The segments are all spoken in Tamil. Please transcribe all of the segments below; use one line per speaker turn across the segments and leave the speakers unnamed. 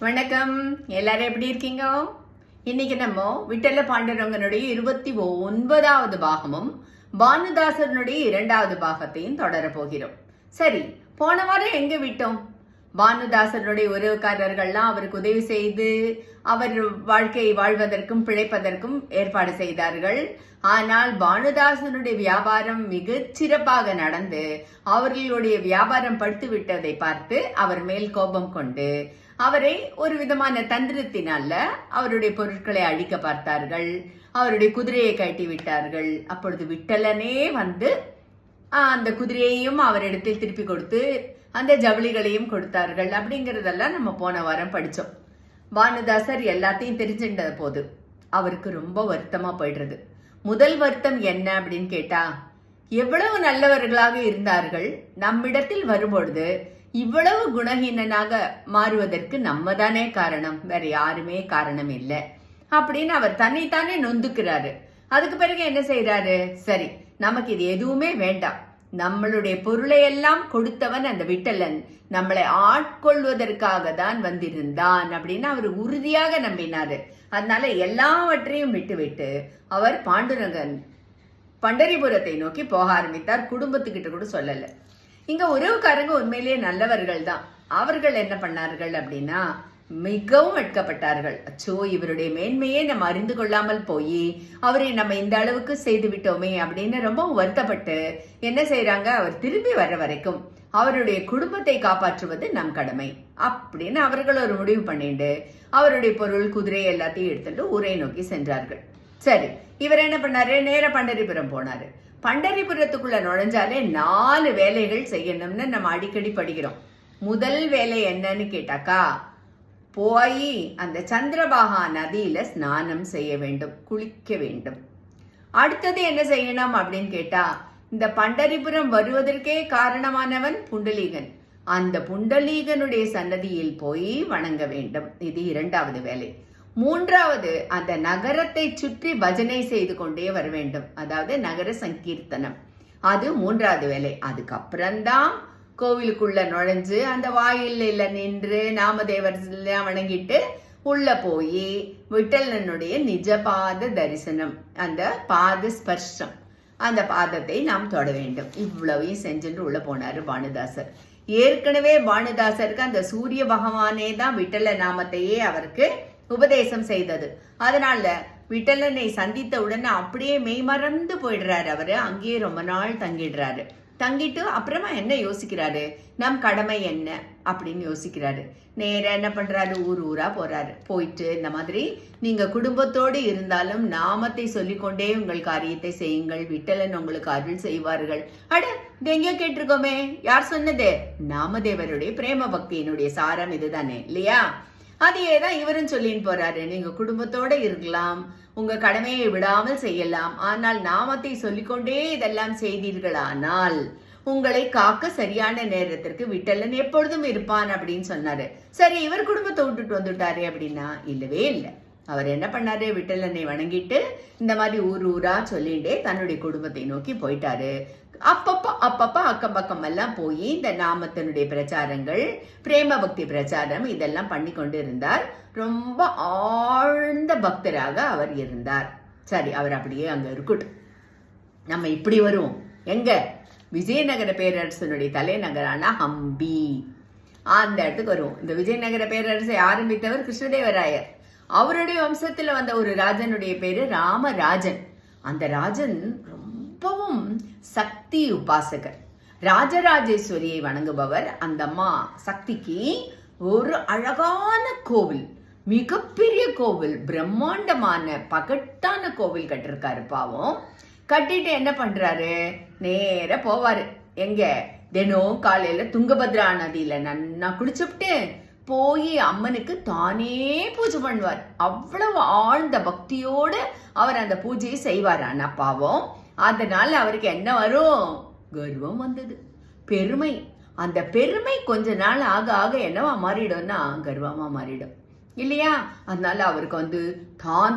வணக்கம். எல்லாரும் எப்படி இருக்கீங்க? இன்னைக்கு நம்ம விட்டல பாண்டுரங்கனுடைய 29வது பாகமும் பானுதாசனுடைய 2வது பாகத்தையும் தொடர போகிறோம். சரி, போன வாரம் எங்க விட்டோம்? பானுதாசனுடைய உறவுக்காரர்கள்லாம் அவருக்கு உதவி செய்து அவர் வாழ்க்கையை வாழ்வதற்கும் பிழைப்பதற்கும் ஏற்பாடு செய்தார்கள். ஆனால் பானுதாசனுடைய வியாபாரம் மிக சிறப்பாக நடந்து அவர்களுடைய வியாபாரம் படுத்து விட்டதை பார்த்து அவர் மேல் கோபம் கொண்டு அவரை ஒரு விதமான தந்திரத்தினால அவருடைய பொருட்களை அழிக்க பார்த்தார்கள். அவருடைய குதிரையை கட்டி விட்டார்கள். அப்பொழுது விட்டலனே வந்து அந்த குதிரையையும் அவரிடத்தில் திருப்பி கொடுத்து அந்த ஜவுளிகளையும் கொடுத்தார்கள். அப்படிங்கறதெல்லாம் நம்ம போன வாரம் படிச்சோம். பானுதாசர் எல்லாத்தையும் தெரிஞ்சுட்ட போது அவருக்கு ரொம்ப வருத்தமா போயிடுறது. முதல் வருத்தம் என்ன அப்படின்னு கேட்டா, எவ்வளவு நல்லவர்களாக இருந்தார்கள், நம்மிடத்தில் வரும்பொழுது இவ்வளவு குணஹீனனாக மாறுவதற்கு நம்ம தானே காரணம், வேற யாருமே காரணம் இல்லை அப்படின்னு அவர் தன்னைத்தானே நொந்துக்கிறாரு. அதுக்கு பிறகு என்ன செய்யறாரு? சரி, நமக்கு இது எதுவுமே வேண்டாம், நம்மளுடைய பொருளை எல்லாம் கொடுத்தவன் அந்த விட்டலன் நம்மளை ஆட்கொள்வதற்காக தான் வந்திருந்தான் அப்படின்னு அவர் உறுதியாக நம்பினாரு. அதனால எல்லாவற்றையும் விட்டு அவர் பண்டரிபுரத்தை நோக்கி போக ஆரம்பித்தார். குடும்பத்துக்கிட்ட கூட சொல்லல. இங்க உறவுக்காரங்க உண்மையிலேயே நல்லவர்கள் தான். அவர்கள் என்ன பண்ணார்கள் அப்படின்னா, மிகவும் வெட்கப்பட்டார்கள். அச்சோ, இவருடைய மேன்மையே நம்ம அறிந்து கொள்ளாமல் போய் அவரை நம்ம இந்த அளவுக்கு செய்து விட்டோமே அப்படின்னு ரொம்ப வருத்தப்பட்டு என்ன செய்யறாங்க, அவர் திரும்பி வர வரைக்கும் அவருடைய குடும்பத்தை காப்பாற்றுவது நம் கடமை அப்படின்னு அவர்கள் ஒரு முடிவு பண்ணிட்டு அவருடைய பொருள், குதிரை எல்லாத்தையும் எடுத்துட்டு ஊரை நோக்கி சென்றார்கள். சரி, இவர் என்ன பண்ணாரு? நேர பண்டரிபுரம் போனாரு. பண்டரிபுரத்துக்குள்ள நுழைஞ்சாலே 4 வேலைகள் செய்யணும்னு நம்ம அடிக்கடி படிக்கிறோம். முதல் வேலை என்னன்னு கேட்டாக்கா, போய் அந்த சந்திரபாகா நதியில ஸ்நானம் செய்ய வேண்டும், குளிக்க வேண்டும். அடுத்தது என்ன செய்யணும் அப்படின்னு கேட்டா, இந்த பண்டரிபுரம் வருவதற்கே காரணமானவன் புண்டலீகன், அந்த புண்டலீகனுடைய சன்னதியில் போய் வணங்க வேண்டும். இது 2வது வேலை. 3வது, அந்த நகரத்தை சுற்றி பஜனை செய்து கொண்டே வர வேண்டும், அதாவது நகர சங்கீர்த்தனம். அது 3வது வேலை. அதுக்கப்புறம்தான் கோவிலுக்குள்ள நுழைஞ்சு அந்த வாயில நின்று நாமதேவர் வணங்கிட்டு உள்ள போய் விட்டலனுடைய நிஜபாத தரிசனம், அந்த பாத ஸ்பர்ஷம், அந்த பாதத்தை நாம் தொட வேண்டும். இவ்வளவையும் செஞ்சுட்டு உள்ள போனாரு பானுதாசர். ஏற்கனவே பானுதாசருக்கு அந்த சூரிய பகவானே தான் விட்டல நாமத்தையே அவருக்கு உபதேசம் செய்தது. அதனால விட்டலனை சந்தித்த உடனே அப்படியே மெய்மறந்து போயிடுறாரு. அவரு அங்கேயே ரொம்ப நாள் தங்கிடுறாரு. தங்கிட்டு அப்புறமா என்ன யோசிக்கிறாரு, நம் கடமை என்ன அப்படின்னு யோசிக்கிறாரு. நேர என்ன பண்றாரு, ஊரா போறாரு. போயிட்டு இந்த மாதிரி, நீங்க குடும்பத்தோடு இருந்தாலும் நாமத்தை சொல்லிக்கொண்டே உங்கள் காரியத்தை செய்யுங்கள், விட்டலன் உங்களுக்கு அருள் செய்வார்கள். அட, இது எங்கேயோ கேட்டிருக்கோமே, யார் சொன்னது? நாமதேவருடைய பிரேம பக்தியினுடைய சாரம் இதுதானே இல்லையா? அதையே தான் இவரும் சொல்லின்னு போறாரு. நீங்க குடும்பத்தோட இருக்கலாம், உங்க கடமையை விடாமல் செய்யலாம், ஆனால் நாமத்தை சொல்லிக்கொண்டே இதெல்லாம் செய்தீர்களானால் உங்களை காக்க சரியான நேரத்திற்கு விட்டலன் எப்பொழுதும் இருப்பான் அப்படின்னு சொன்னாரு. சரி, இவர் குடும்பத்தை விட்டுட்டு வந்துட்டாரு அப்படின்னா இல்லவே இல்லை. அவர் என்ன பண்ணாரு, விட்டலனை வணங்கிட்டு இந்த மாதிரி ஊரா சொல்லிட்டே தன்னுடைய குடும்பத்தை நோக்கி போயிட்டாரு. அப்பப்ப அக்கம் பக்கம் எல்லாம் போய் இந்த நாமத்தினுடைய பிரச்சாரங்கள், பிரேம பக்தி பிரச்சாரம் இதெல்லாம் பண்ணி கொண்டு இருந்தார். ரொம்ப ஆழ்ந்த பக்தராக அவர் இருந்தார். சரி, அவர் அப்படியே அங்க இருக்கட்டும். நம்ம இப்படி வருவோம் எங்க, விஜயநகர பேரரசனுடைய தலைநகரான ஹம்பி, அந்த இடத்துக்கு வருவோம். இந்த விஜயநகர பேரரசை ஆரம்பித்தவர் கிருஷ்ணதேவராயர். அவருடைய வம்சத்துல வந்த ஒரு ராஜனுடைய பேரு ராமராஜன். அந்த ராஜன் ரொம்பவும் சக்தி உபாசகர், ராஜராஜேஸ்வரியை வணங்குபவர். அந்த அம்மா சக்திக்கு ஒரு அழகான கோவில், மிகப்பெரிய கோவில், பிரம்மாண்டமான பகட்டான கோவில் கட்டிருக்காரு. பாவம் கட்டிட்டு என்ன பண்றாரு, நேர போவாரு. எங்க, தினம் காலையில துங்கபத்ரா நதியில நன்னா குளிச்சுட்டு போய் அம்மனுக்கு தானே பூஜை பண்ணுவார். அவ்வளவு ஆழ்ந்த பக்தியோடு அவர் அந்த பூஜையை செய்வார். ஆனா பாவம், அதனால அவருக்கு என்ன வரும், கர்வம் வந்தது, பெருமை. அந்த பெருமை கொஞ்ச நாள் ஆக ஆக என்னவா மாறிடும்னா கர்வமா மாறிடும் இல்லையா? அதனால அவருக்கு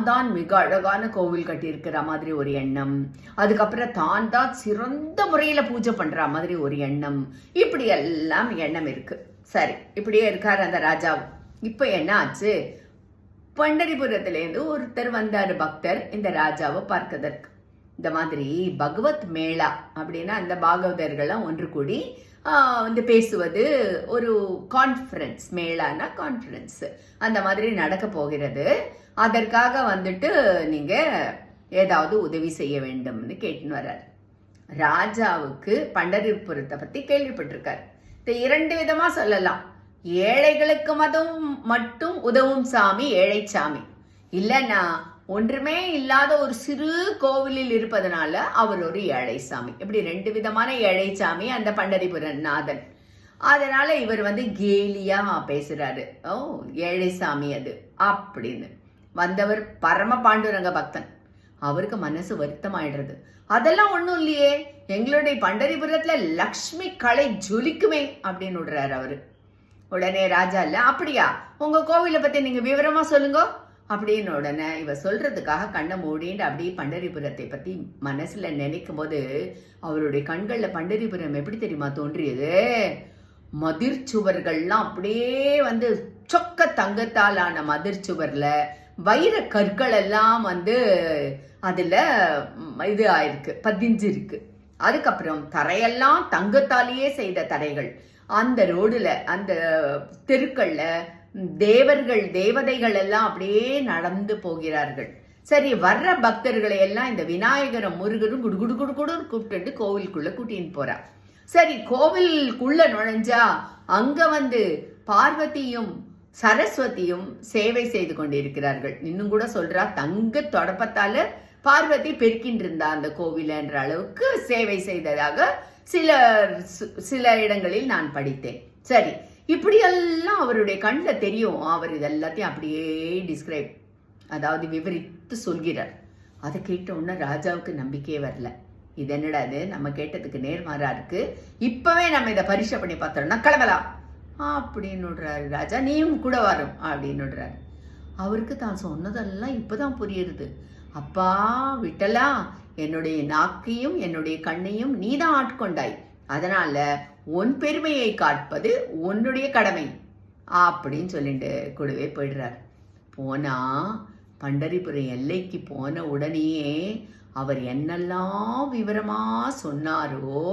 தான் மிக அழகான கோவில் கட்டி இருக்கிற மாதிரி ஒரு எண்ணம், அதுக்கப்புறம் தான் சிறந்த முறையில பூஜை பண்ற மாதிரி ஒரு எண்ணம், இப்படி எல்லாம் எண்ணம் இருக்கு. சரி, இப்படியே இருக்காரு அந்த ராஜாவும். இப்ப என்ன ஆச்சு, பண்டரிபுரத்திலேருந்து ஒருத்தர் வந்தாரு பக்தர் இந்த ராஜாவை பார்க்கதற்கு. இந்த மாதிரி பகவத் மேளா அப்படின்னா அந்த பாகவதர்கள்லாம் ஒன்று கூடி வந்து பேசுவது, ஒரு கான்ஃபரன்ஸ், மேளானா கான்ஃபரன்ஸ் அந்த மாதிரி நடக்க போகிறது. அதற்காக வந்துட்டு நீங்க ஏதாவது உதவி செய்ய வேண்டும்னு கேட்டுன்னு வர்றாரு. ராஜாவுக்கு பண்டரிபுரத்தை பத்தி கேள்விப்பட்டிருக்காரு. இதை 2 விதமா சொல்லலாம். ஏழைகளுக்கு மட்டும் உதவும் சாமி ஏழை சாமி, இல்லைன்னா ஒன்றுமே இல்லாத ஒரு சிறு கோவிலில் இருப்பதனால அவர் ஒரு ஏழை சாமி. இப்படி 2 விதமான ஏழை சாமி அந்த பண்டரிபுரன் நாதன். அதனால இவர் வந்து கேலியா பேசுறாரு, ஓ ஏழை சாமி அது அப்படின்னு. வந்தவர் பரம பாண்டுரங்க பக்தன். அவருக்கு மனசு வருத்தமாயிடுறது. அதெல்லாம் ஒண்ணும் இல்லையே, எங்களுடைய பண்டரிபுரத்துல லக்ஷ்மி கலை ஜொலிக்குமே அப்படின்னு விடுறாரு அவரு. உடனே ராஜா இல்ல, அப்படியா, உங்க கோவிலை பத்தி நீங்க விவரமா சொல்லுங்க அப்படின்னு உடனே இவ சொல்றதுக்காக கண்ணை மூடிட்டு அப்படியே பண்டரிபுரத்தை பத்தி மனசுல நினைக்கும் போது அவருடைய கண்கள்ல பண்டரிபுரம் எப்படி தெரியுமா தோன்றியது, மதிர் சுவர்கள்லாம் அப்படியே வந்து சொக்க தங்கத்தாலான மதிர் சுவர்ல வைர கற்கள் எல்லாம் வந்து அதுல இது ஆயிருக்கு, பதிஞ்சிருக்கு. அதுக்கப்புறம் தரையெல்லாம் தங்கத்தாலேயே செய்த தரைகள். அந்த ரோடுல அந்த தெருக்கள்ல தேவர்கள் தேவதைகள் எல்லாம் அப்படியே நடந்து போகிறார்கள். சரி, வர்ற பக்தர்களை எல்லாம் இந்த விநாயகரும் முருகரும் குடு குடு குடு கூப்பிட்டு கோவிலுக்குள்ள கூட்டின்னு போறா. சரி, கோவிலுக்குள்ள நுழைஞ்சா அங்க வந்து பார்வதியும் சரஸ்வதியும் சேவை செய்து கொண்டிருக்கிறார்கள். இன்னும் கூட சொல்றா, தங்க தொடப்பத்தால பார்வதி பெருக்கின்னு இருந்தா அந்த கோவிலன்ற அளவுக்கு சேவை செய்ததாக சில இடங்களில் நான் படித்தேன். சரி, இப்படியெல்லாம் அவருடைய கண்ணில் தெரியும். அவர் இதெல்லாத்தையும் அப்படியே டிஸ்கிரைப், அதாவது விவரித்து சொல்கிறார். அதை கேட்ட உடனே ராஜாவுக்கு நம்பிக்கையே வரல. இது என்னடா இது, நம்ம கேட்டதுக்கு நேர்மாறா இருக்கு, இப்பவே நம்ம இதை பரிசை பண்ணி பார்த்தோம்னா கிளம்பலாம் அப்படின்னு விடுறாரு ராஜா. நீயும் கூட வரும் அப்படின்னு விடுறாரு. அவருக்கு தான் சொன்னதெல்லாம் இப்பதான் புரியுது. அப்பா விட்டலா, என்னுடைய நாக்கையும் என்னுடைய கண்ணையும் நீதான் ஆட்கொண்டாய், அதனால உன் பெருமையை காட்பது உன்னுடைய கடமை அப்படின்னு சொல்லிட்டு கூடவே போயிடுறார். போனா பண்டரிபுரம் எல்லைக்கு போன உடனேயே அவர் என்னெல்லாம் விவரமா சொன்னாரோ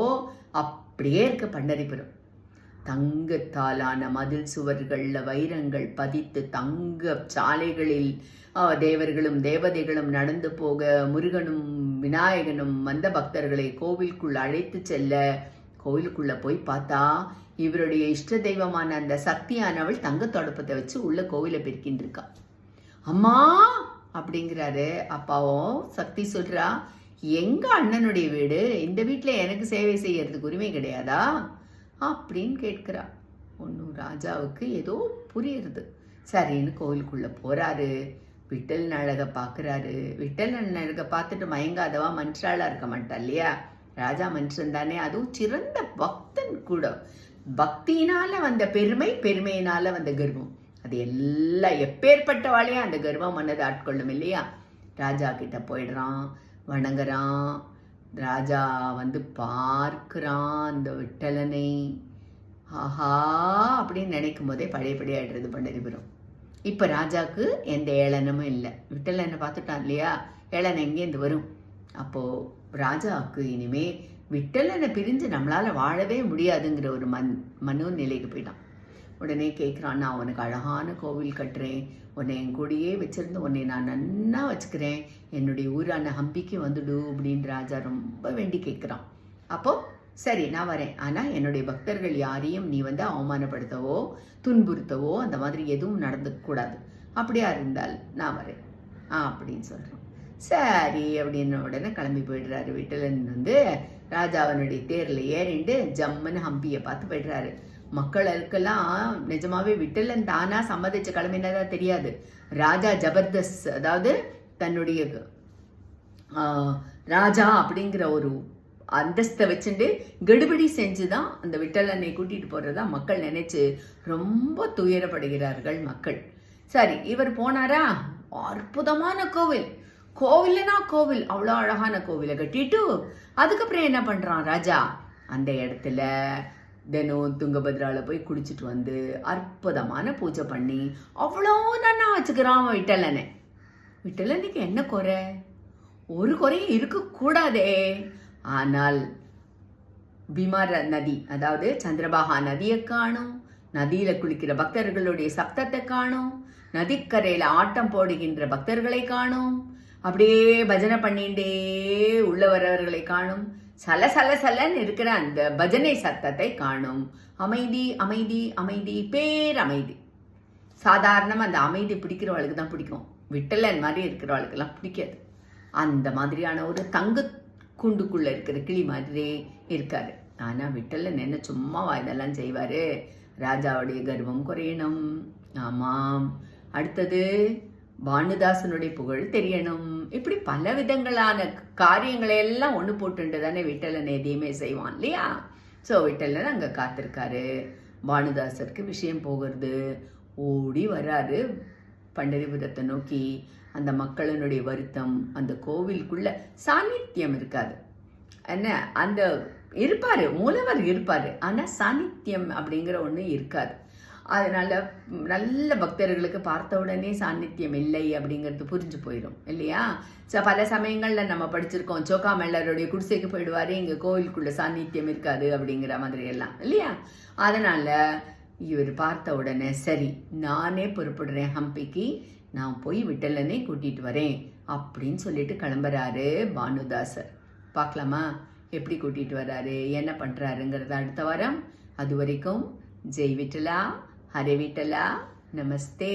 அப்படியே இருக்க பண்டரிபுரம். தங்கத்தாலான மதில் சுவர்கள்ல வைரங்கள் பதித்து தங்க சாலைகளில் தேவர்களும் தேவதைகளும் நடந்து போக, முருகனும் விநாயகனும் வந்த பக்தர்களை கோவிலுக்குள்ள அழைத்து செல்ல, கோவிலுக்குள்ள போய் பார்த்தா இவருடைய இஷ்ட தெய்வமான அந்த சக்தியானவள் தங்க தொடப்பத்தை வச்சு உள்ள கோவிலை பெருக்கின்னு இருக்கா. அம்மா அப்படிங்கிறாரு. அப்பாவும் சக்தி சொல்றா, எங்க அண்ணனுடைய வீடு, இந்த வீட்டுல எனக்கு சேவை செய்யறதுக்கு உரிமை கிடையாதா அப்படின்னு கேட்கிறா. ஒன்னும் ராஜாவுக்கு ஏதோ புரியுறது. சரின்னு கோவிலுக்குள்ள போறாரு. விட்டல் அழகை பார்க்குறாரு. விட்டல் அழகை பார்த்துட்டு மயங்காதவா மனுஷாலா இருக்க மாட்டா இல்லையா? ராஜா மனுஷன் தானே, அதுவும் சிறந்த பக்தன் கூட. பக்தியினால வந்த பெருமை, பெருமையினால வந்த கர்வம், அது எல்லாம் எப்பேற்பட்டவாளையும் அந்த கர்வம் மனதை ஆட்கொள்ளும் இல்லையா? ராஜா கிட்ட போயிடுறான், வணங்குறான். ராஜா வந்து பார்க்கிறான் அந்த விட்டலனை. ஆஹா அப்படின்னு நினைக்கும் போதே பழையபடி ஆயிடுறது பண்டரிபுரம். இப்ப ராஜாக்கு எந்த ஏளனமும் இல்லை. விட்டலனை பார்த்துட்டான் இல்லையா, ஏளனம் எங்கேருந்து வரும்? அப்போ ராஜாவுக்கு இனிமே விட்டலனை பிரிஞ்சு நம்மளால வாழவே முடியாதுங்கிற ஒரு மனோநிலைக்கு போயிட்டான். உடனே கேட்குறான், நான் உனக்கு அழகான கோவில் கட்டுறேன், உன்னை என் கூடயே வச்சிருந்து உன்னை நான் நன்னா வச்சுக்கிறேன், என்னுடைய ஊரான ஹம்பிக்கு வந்துடு அப்படின்னு ராஜா ரொம்ப வேண்டி கேட்குறான். அப்போ சரி நான் வரேன், ஆனால் என்னுடைய பக்தர்கள் யாரையும் நீ வந்து அவமானப்படுத்தவோ துன்புறுத்தவோ அந்த மாதிரி எதுவும் நடந்துக்கூடாது, அப்படியா இருந்தால் நான் வரேன் அப்படின்னு சொல்கிறோம். சரி அப்படின்னு உடனே கிளம்பி போயிடுறாரு. விட்டலன் வந்து ராஜாவனுடைய தேரில் ஏறிண்டு ஜம்முன்னு ஹம்பியை பார்த்து போயிடுறாரு. மக்களுக்கெல்லாம் நிஜமாவே விட்டலன் தானா சம்மதிச்ச கிளம்பினதா தெரியாது. ராஜா ஜபர்தஸ்த், அதாவது தன்னுடைய ராஜா அப்படிங்கிற ஒரு அந்தஸ்தை வச்சுட்டு கெடுபிடி செஞ்சுதான் அந்த விட்டலனை கூட்டிட்டு போறதா மக்கள் நினைச்சு ரொம்ப துயரப்படுகிறார்கள் மக்கள். சரி இவர் போனாரா, அற்புதமான கோவில், கோவில்னா கோவில், அவ்வளோ அழகான கோவிலை கட்டிட்டு அதுக்கப்புறம் என்ன பண்றான் ராஜா, அந்த இடத்துல தினம் துங்கபத்ரால போய் குளிச்சுட்டு வந்து அற்புதமான பூஜை பண்ணி அவ்வளோ நன்னா வச்சுக்கிறான் அவன் விட்டலனை. விட்டலனுக்கு என்ன குறை? ஒரு குறையும் இருக்கக்கூடாதே. ஆனால் பீமா நதி, அதாவது சந்திரபாகா நதியை காணும், நதியில குளிக்கிற பக்தர்களுடைய சப்தத்தை காணும், நதிக்கரையில ஆட்டம் போடுகின்ற பக்தர்களை காணும், அப்படியே பஜனை பண்ணிண்டே உள்ள வரவர்களை காணும், சல சல சலன்னு இருக்கிற அந்த பஜனை சத்தத்தை காணும். அமைதி அமைதி அமைதி பேரமைதி. சாதாரணமாக அந்த அமைதி பிடிக்கிறவளுக்கு தான் பிடிக்கும், விட்டலன் மாதிரி இருக்கிறவளுக்கெல்லாம் பிடிக்காது. அந்த மாதிரியான ஒரு தங்க கூண்டுக்குள்ள இருக்கிற கிளி மாதிரியே இருக்காரு. ஆனா விட்டலன் என்ன சும்மாவா இதெல்லாம் செய்வாரு? ராஜாவுடைய கர்வம் குறையணும். ஆமாம். அடுத்தது பானுதாசனுடைய புகழ் தெரியணும். இப்படி பல விதங்களான காரியங்களை எல்லாம் ஒன்று போட்டுண்டு தானே விட்டலன் எதையுமே செய்வான் இல்லையா? ஸோ விட்டலன் அங்கே காத்திருக்காரு. பானுதாசருக்கு விஷயம் போகிறது. ஓடி வராரு பண்டரிபுரத்தை நோக்கி. அந்த மக்களினுடைய வருத்தம், அந்த கோவிலுக்குள்ள சாநித்தியம் இருக்காது. என்ன, அந்த இருப்பாரு, மூலவர் இருப்பாரு, ஆனால் சாநித்தியம் அப்படிங்கிற ஒன்று இருக்காது. அதனால நல்ல பக்தர்களுக்கு பார்த்த உடனே சாநித்தியம் இல்லை அப்படிங்கிறது புரிஞ்சு போயிடும் இல்லையா? ஸோ பல சமயங்களில் நம்ம படிச்சிருக்கோம், சோக்கா மேளருடைய குடிசைக்கு போயிடுவாரு, இங்கே கோவிலுக்குள்ள சாநித்தியம் இருக்காது அப்படிங்கிற மாதிரி எல்லாம் இல்லையா? அதனால இவர் பார்த்த உடனே சரி நானே பொறுப்படுறேன், ஹம்பிக்கு நான் போய் விட்டலனை கூட்டிட்டு வரேன் அப்படின்னு சொல்லிட்டு கிளம்புறாரு பானுதாசர். பார்க்கலாமா எப்படி கூட்டிட்டு வர்றாரு, என்ன பண்றாருங்கிறத அடுத்த வாரம். அது வரைக்கும் ஜெய் விட்டலா, ஹரே விட்டலா, நமஸ்தே.